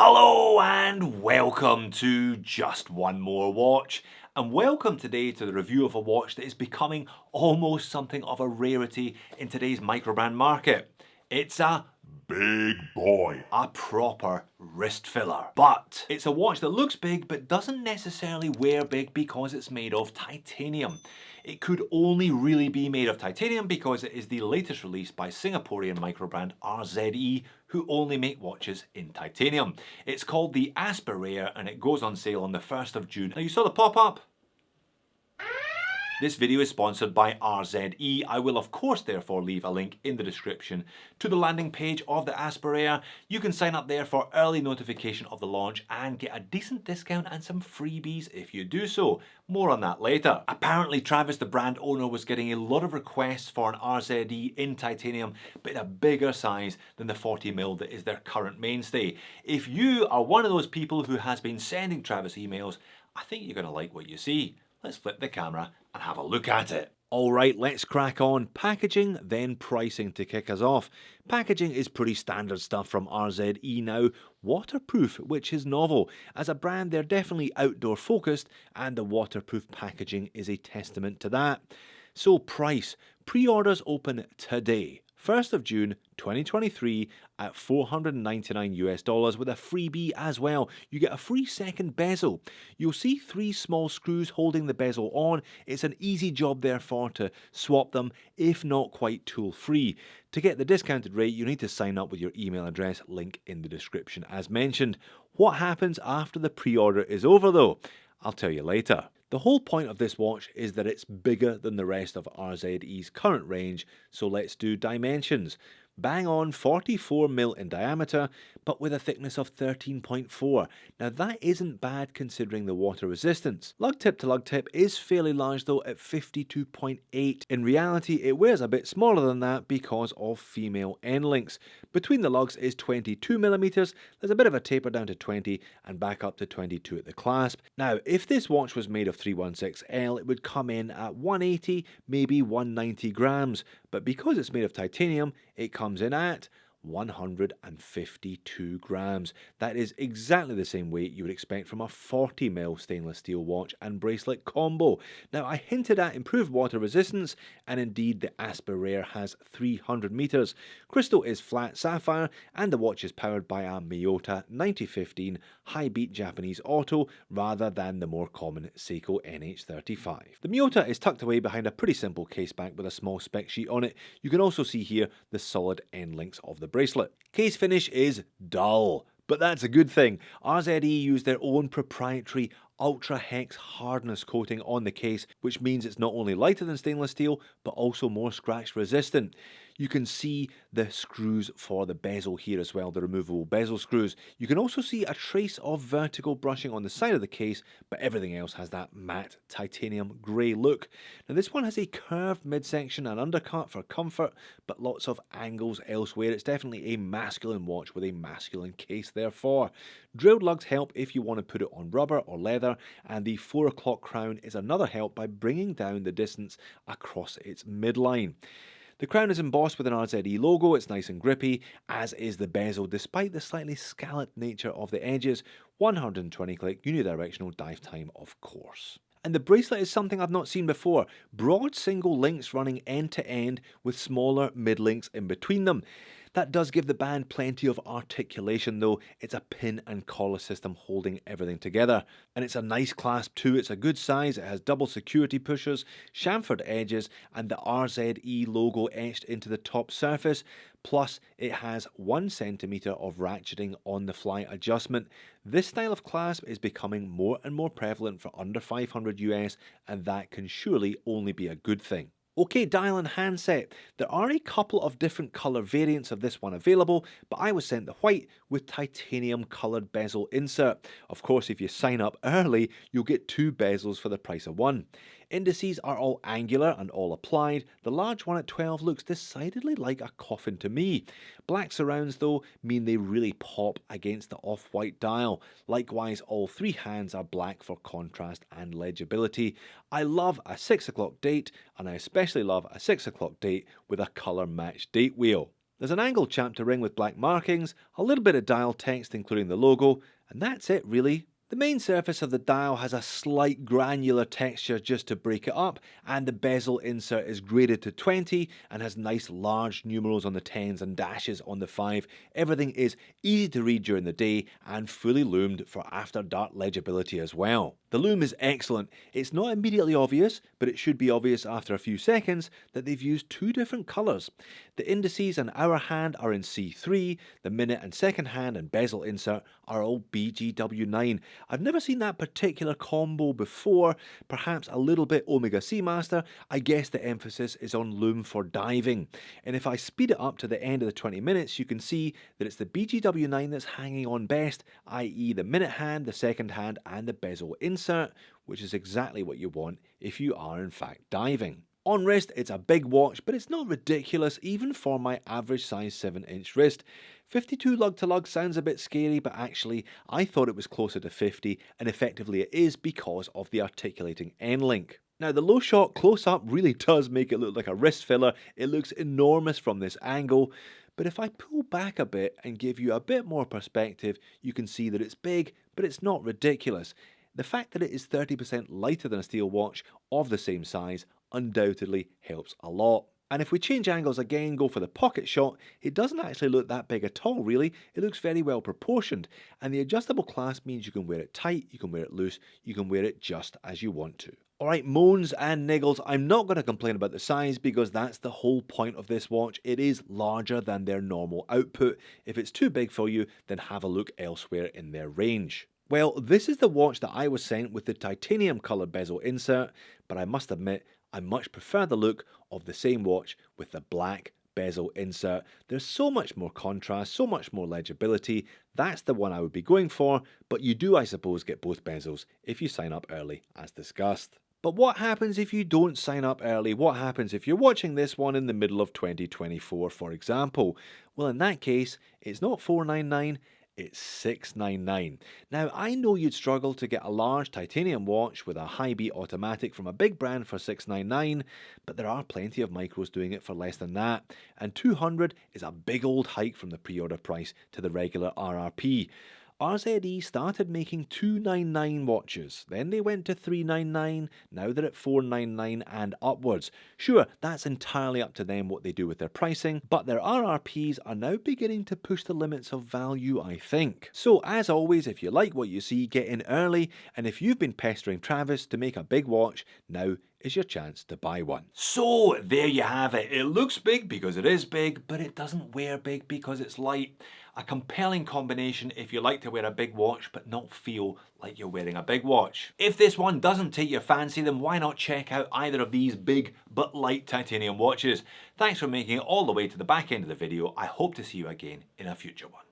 Hello and welcome to Just One More Watch, and welcome today to the review of a watch that is becoming almost something of a rarity in today's microbrand market. It's a big boy, a proper wrist filler. But it's a watch that looks big but doesn't necessarily wear big because it's made of titanium. It could only really be made of titanium because it is the latest release by Singaporean microbrand RZE, who only make watches in titanium. It's called the ALIEXPRESS and it goes on sale on the 1st of June. Now you saw the pop-up? This video is sponsored by RZE. I will of course therefore leave a link in the description to the landing page of the ALIEXPRESS. You can sign up there for early notification of the launch and get a decent discount and some freebies if you do so. More on that later. Apparently Travis, the brand owner, was getting a lot of requests for an RZE in titanium, but in a bigger size than the 40mm that is their current mainstay. If you are one of those people who has been sending Travis emails, I think you're going to like what you see. Let's flip the camera and have a look at it. Alright, let's crack on. Packaging, then pricing to kick us off. Packaging is pretty standard stuff from RZE now. Waterproof, which is novel. As a brand, they're definitely outdoor focused, and the waterproof packaging is a testament to that. So price. Pre-orders open today. 1st of June 2023 at $499 with a freebie as well. You get a free second bezel. You'll see 3 small screws holding the bezel on. It's an easy job therefore to swap them, if not quite tool free. To get the discounted rate, you need to sign up with your email address, link in the description as mentioned. What happens after the pre-order is over though? I'll tell you later. The whole point of this watch is that it's bigger than the rest of RZE's current range, so let's do dimensions. Bang on 44mm in diameter, but with a thickness of 13.4. Now that isn't bad considering the water resistance. Lug tip to lug tip is fairly large though at 52.8. In reality it wears a bit smaller than that because of female end links. Between the lugs is 22mm, there's a bit of a taper down to 20 and back up to 22 at the clasp. Now if this watch was made of 316L it would come in at 180, maybe 190 grams, but because it's made of titanium it comes in at 152 grams. That is exactly the same weight you would expect from a 40mm stainless steel watch and bracelet combo. Now I hinted at improved water resistance, and indeed the ALIEXPRESS has 300 meters. Crystal is flat sapphire and the watch is powered by a Miyota 9015 high beat Japanese auto rather than the more common Seiko NH35. The Miyota is tucked away behind a pretty simple case back with a small spec sheet on it. You can also see here the solid end links of the bracelet. Case finish is dull, but that's a good thing. RZE used their own proprietary Ultra Hex hardness coating on the case, which means it's not only lighter than stainless steel, but also more scratch resistant. You can see the screws for the bezel here as well, the removable bezel screws. You can also see a trace of vertical brushing on the side of the case, but everything else has that matte titanium grey look. Now this one has a curved midsection and undercut for comfort, but lots of angles elsewhere. It's definitely a masculine watch with a masculine case therefore. Drilled lugs help if you want to put it on rubber or leather, and the 4 o'clock crown is another help by bringing down the distance across its midline. The crown is embossed with an RZE logo, it's nice and grippy, as is the bezel despite the slightly scalloped nature of the edges. 120 click unidirectional dive time of course. And the bracelet is something I've not seen before. Broad single links running end to end with smaller mid links in between them. That does give the band plenty of articulation though. It's a pin and collar system holding everything together. And it's a nice clasp too. It's a good size. It has double security pushers, chamfered edges, and the RZE logo etched into the top surface. Plus it has 1 centimeter of ratcheting on the fly adjustment. This style of clasp is becoming more and more prevalent for under 500 US, and that can surely only be a good thing. Okay, dial and handset. There are a couple of different colour variants of this one available, but I was sent the white with titanium coloured bezel insert. Of course, if you sign up early, you'll get 2 bezels for the price of 1. Indices are all angular and all applied. The large one at 12 looks decidedly like a coffin to me. Black surrounds though mean they really pop against the off-white dial. Likewise, all 3 hands are black for contrast and legibility. I love a 6 o'clock date, and I especially love a 6 o'clock date with a colour matched date wheel. There's an angled chapter ring with black markings, a little bit of dial text including the logo, and that's it really. The main surface of the dial has a slight granular texture just to break it up, and the bezel insert is graded to 20 and has nice large numerals on the 10s and dashes on the 5. Everything is easy to read during the day and fully loomed for after dark legibility as well. The loom is excellent. It's not immediately obvious, but it should be obvious after a few seconds that they've used two different colours. The indices and hour hand are in C3, the minute and second hand and bezel insert are all BGW9. I've never seen that particular combo before, perhaps a little bit Omega Seamaster. I guess the emphasis is on loom for diving. And if I speed it up to the end of the 20 minutes, you can see that it's the BGW9 that's hanging on best, i.e. the minute hand, the second hand and the bezel insert, which is exactly what you want if you are in fact diving. On wrist, it's a big watch, but it's not ridiculous even for my average size 7-inch wrist. 52 lug to lug sounds a bit scary, but actually I thought it was closer to 50, and effectively it is because of the articulating end link. Now the low shot close up really does make it look like a wrist filler. It looks enormous from this angle, but if I pull back a bit and give you a bit more perspective, you can see that it's big, but it's not ridiculous. The fact that it is 30% lighter than a steel watch of the same size undoubtedly helps a lot. And if we change angles again, go for the pocket shot, it doesn't actually look that big at all really. It looks very well proportioned, and the adjustable clasp means you can wear it tight, you can wear it loose, you can wear it just as you want to. Alright, moans and niggles, I'm not going to complain about the size because that's the whole point of this watch. It is larger than their normal output. If it's too big for you, then have a look elsewhere in their range. Well, this is the watch that I was sent with the titanium coloured bezel insert, but I must admit I much prefer the look of the same watch with the black bezel insert. There's so much more contrast, so much more legibility. That's the one I would be going for, but you do, I suppose, get both bezels if you sign up early, as discussed. But what happens if you don't sign up early? What happens if you're watching this one in the middle of 2024, for example? Well, in that case, it's not $499, it's $699. Now, I know you'd struggle to get a large titanium watch with a high beat automatic from a big brand for $699, but there are plenty of micros doing it for less than that, and $200 is a big old hike from the pre-order price to the regular RRP. RZE started making $299 watches, then they went to $399, now they're at $499 and upwards. Sure, that's entirely up to them what they do with their pricing, but their RRPs are now beginning to push the limits of value, I think. So as always, if you like what you see, get in early, and if you've been pestering Travis to make a big watch, now is your chance to buy one. So there you have it. It looks big because it is big, but it doesn't wear big because it's light. A compelling combination if you like to wear a big watch but not feel like you're wearing a big watch. If this one doesn't take your fancy, then why not check out either of these big but light titanium watches. Thanks for making it all the way to the back end of the video. I hope to see you again in a future one.